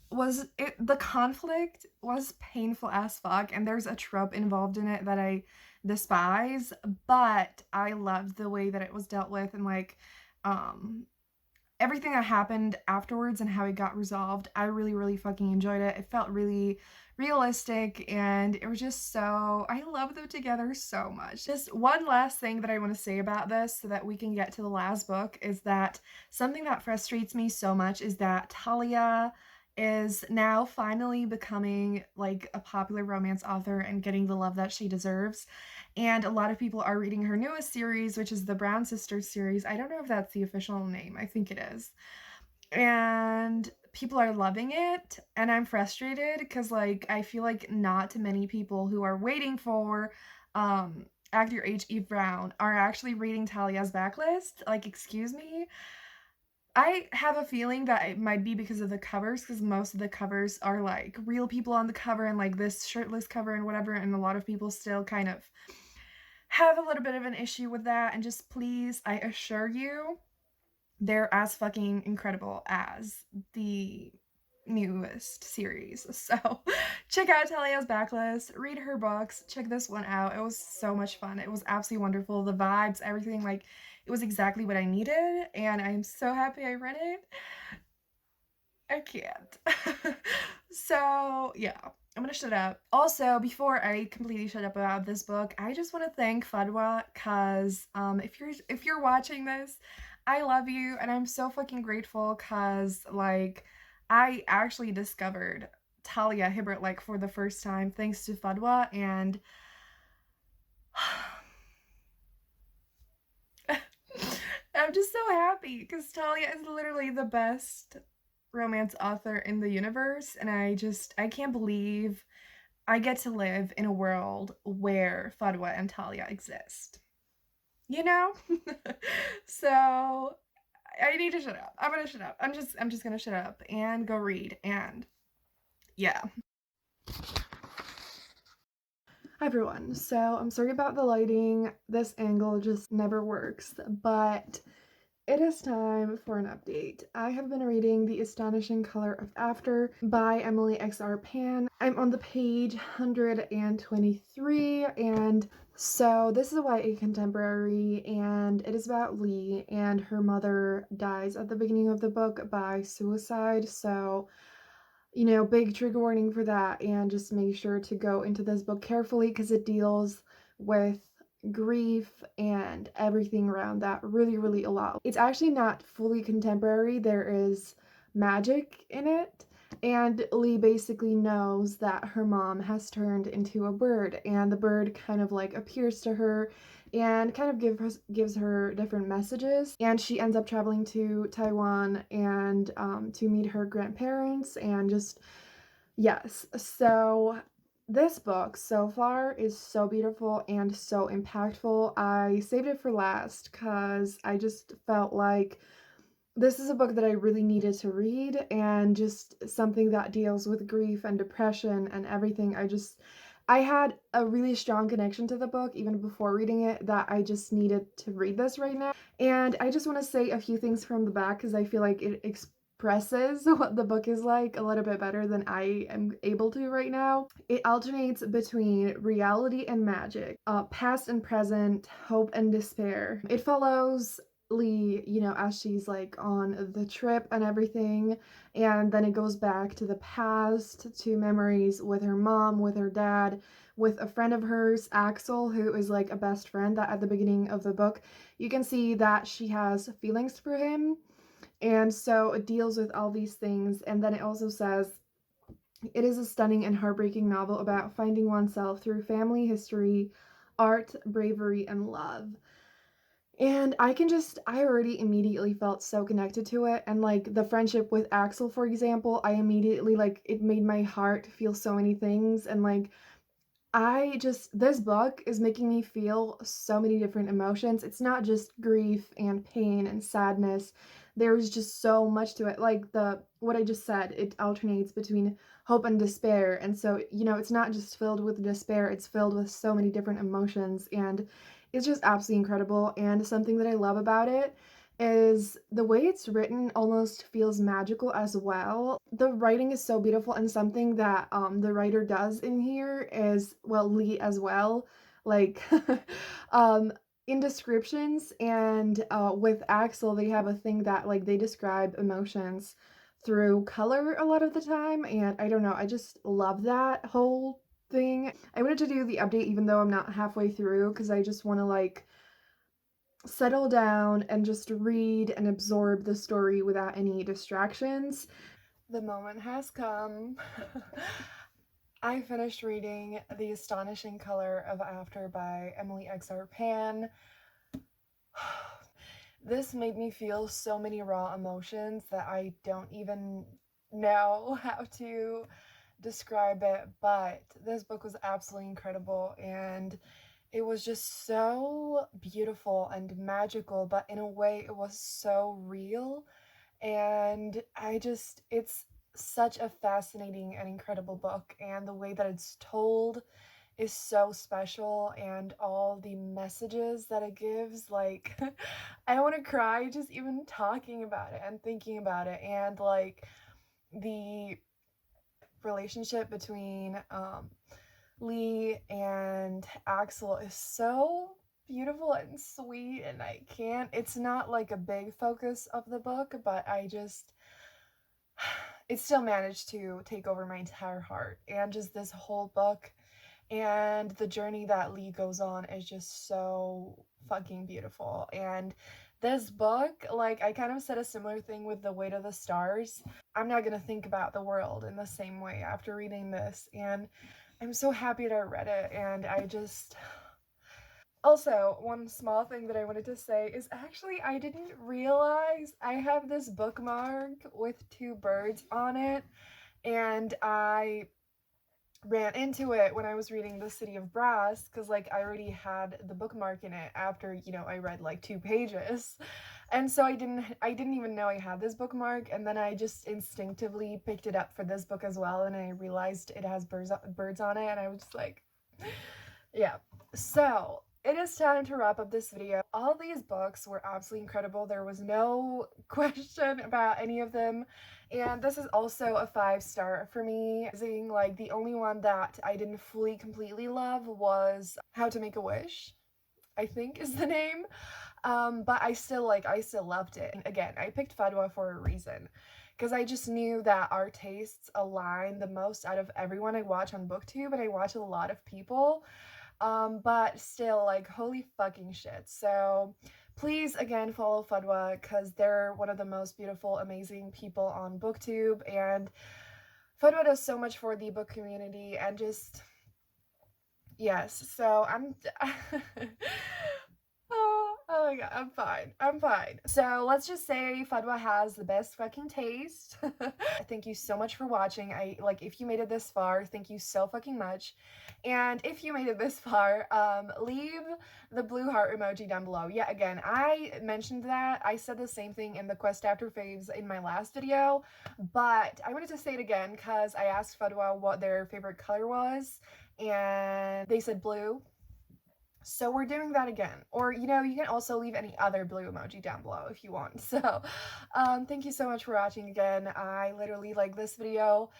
was it, the conflict was painful as fuck, and there's a trope involved in it that I despise, but I loved the way that it was dealt with, and like um everything that happened afterwards and how it got resolved. I really, really fucking enjoyed it. It felt really realistic, and it was just so, I love them together so much. Just one last thing that I want to say about this so that we can get to the last book is that something that frustrates me so much is that Talia is now finally becoming like a popular romance author and getting the love that she deserves. And a lot of people are reading her newest series, which is the Brown Sisters series. I don't know if that's the official name. I think it is. And people are loving it, and I'm frustrated because like I feel like not many people who are waiting for actor H.E. Brown are actually reading Talia's backlist. Like, excuse me. I have a feeling that it might be because of the covers, because most of the covers are like real people on the cover and like this shirtless cover and whatever, and a lot of people still kind of have a little bit of an issue with that. And just please, I assure you, they're as fucking incredible as the newest series. So check out Talia's backlist, read her books, check this one out. It was so much fun. It was absolutely wonderful. The vibes, everything, like, it was exactly what I needed, and I'm so happy I read it. I can't. So yeah, I'm gonna shut up. Also, before I completely shut up about this book, I just want to thank Fadwa, cause if you're watching this, I love you, and I'm so fucking grateful, cause like I actually discovered Talia Hibbert like for the first time thanks to Fadwa, and I'm just so happy because Talia is literally the best romance author in the universe, and I can't believe I get to live in a world where Fadwa and Talia exist. You know? So I need to shut up. I'm gonna shut up. I'm just gonna shut up and go read, and yeah. Hi everyone. So I'm sorry about the lighting. This angle just never works, but it is time for an update. I have been reading The Astonishing Color of After by Emily X.R. Pan. I'm on the page 123, and so this is a YA contemporary, and it is about Lee, and her mother dies at the beginning of the book by suicide. So, big trigger warning for that, and just make sure to go into this book carefully because it deals with grief and everything around that really, really a lot. It's actually not fully contemporary, there is magic in it, and Lee basically knows that her mom has turned into a bird, and the bird kind of like appears to her and kind of gives her different messages, and she ends up traveling to Taiwan and to meet her grandparents, and just yes. So this book so far is so beautiful and so impactful. I saved it for last because I just felt like this is a book that I really needed to read, and just something that deals with grief and depression and everything. I had a really strong connection to the book even before reading it, that I just needed to read this right now. And I just want to say a few things from the back because I feel like it expresses what the book is like a little bit better than I am able to right now. It alternates between reality and magic, past and present, hope and despair. It follows Lee, you know, as she's like on the trip and everything. And then it goes back to the past, to memories with her mom, with her dad, with a friend of hers, Axel, who is like a best friend that at the beginning of the book, you can see that she has feelings for him. And so it deals with all these things. And then it also says, it is a stunning and heartbreaking novel about finding oneself through family, history, art, bravery, and love. And I already immediately felt so connected to it. And like the friendship with Axel, for example, I immediately, like, it made my heart feel so many things. And like, this book is making me feel so many different emotions. It's not just grief and pain and sadness. There's just so much to it. Like what I just said, it alternates between hope and despair. And so, you know, it's not just filled with despair, it's filled with so many different emotions. And it's just absolutely incredible. And something that I love about it is the way it's written almost feels magical as well. The writing is so beautiful, and something that the writer does in here is, well, Lee as well, like um in descriptions and with Axel, they have a thing that like they describe emotions through color a lot of the time, and I don't know, I just love that whole thing. I wanted to do the update even though I'm not halfway through because I just want to like settle down and just read and absorb the story without any distractions. The moment has come. I finished reading The Astonishing Color of After by Emily Exar Pan. This made me feel so many raw emotions that I don't even know how to describe it, but this book was absolutely incredible, and it was just so beautiful and magical, but in a way it was so real. And it's such a fascinating and incredible book, and the way that it's told is so special, and all the messages that it gives, like I want to cry just even talking about it and thinking about it. And like the relationship between Lee and Axel is so beautiful and sweet, and I can't, it's not like a big focus of the book, but it still managed to take over my entire heart. And just this whole book and the journey that Lee goes on is just so fucking beautiful. And this book, like, I kind of said a similar thing with The Weight of the Stars. I'm not gonna think about the world in the same way after reading this, and I'm so happy that I read it. And I just also, one small thing that I wanted to say is actually I didn't realize I have this bookmark with two birds on it, and I ran into it when I was reading The City of Brass, because like I already had the bookmark in it after, you know, I read like 2 pages. And so I didn't even know I had this bookmark, and then I just instinctively picked it up for this book as well, and I realized it has birds on it, and I was just like, yeah. So it is time to wrap up this video. All these books were absolutely incredible. There was no question about any of them. And this is also a 5-star for me. Like, the only one that I didn't fully completely love was How to Make a Wish, I think is the name. But I still loved it. And again, I picked Fadwa for a reason, because I just knew that our tastes align the most out of everyone I watch on BookTube, and I watch a lot of people. But still, like, holy fucking shit. So please, again, follow Fadwa, because they're one of the most beautiful, amazing people on BookTube, and Fadwa does so much for the book community, and just, yes, so I'm oh my god, I'm fine. So let's just say Fadwa has the best fucking taste. Thank you so much for watching. If you made it this far, thank you so fucking much. And if you made it this far, leave the blue heart emoji down below. Yeah, again, I mentioned that. I said the same thing in the Quest After Faves in my last video, but I wanted to say it again because I asked Fadwa what their favorite color was, and they said blue. So we're doing that again. Or, you know, you can also leave any other blue emoji down below if you want. So, thank you so much for watching again. I literally, like, this video,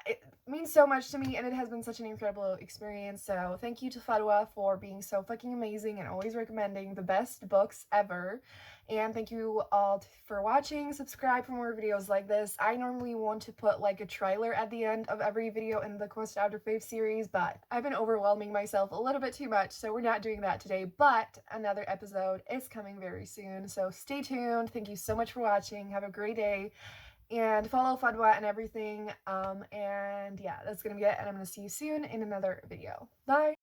it means so much to me, and it has been such an incredible experience. So thank you to Fadwa for being so fucking amazing and always recommending the best books ever. And thank you all for watching. Subscribe for more videos like this. I normally want to put like a trailer at the end of every video in the Quest After Fave series, but I've been overwhelming myself a little bit too much, so we're not doing that today. But another episode is coming very soon, so stay tuned. Thank you so much for watching. Have a great day. And follow Fadwa and everything. And yeah, that's gonna be it. And I'm gonna see you soon in another video. Bye!